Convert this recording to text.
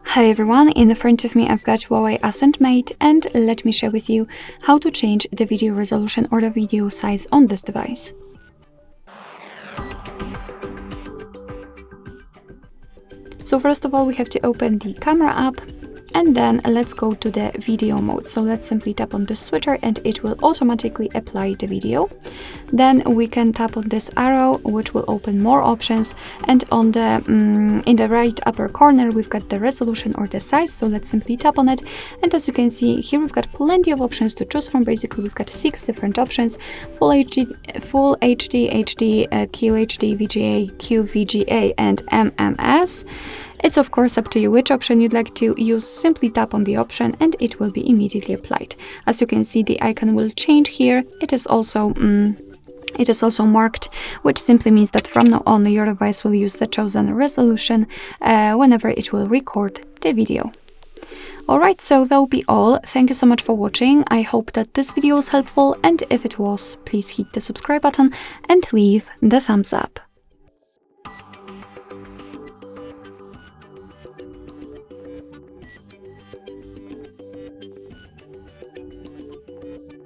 Hi everyone, in front of me I've got HUAWEI Ascend Mate, and let me share with you how to change the video resolution or the video size on this device. So first of all, we have to open the camera app, and then let's go to the video mode. So let's simply tap on the switcher and it will automatically apply the video. Then we can tap on this arrow, which will open more options, and on the in the right upper corner we've got the resolution or the size. So let's simply tap on it, and as you can see here, we've got plenty of options to choose from. Basically we've got 6 different options: full HD, HD, QHD, VGA, QVGA and MMS. It's of course up to you which option you'd like to use. Simply tap on the option and it will be immediately applied. As you can see, the icon will change here. It is also marked, which simply means that from now on your device will use the chosen resolution whenever it will record the video. Alright, so that will be all. Thank you so much for watching. I hope that this video was helpful, and if it was, please hit the subscribe button and leave the thumbs up.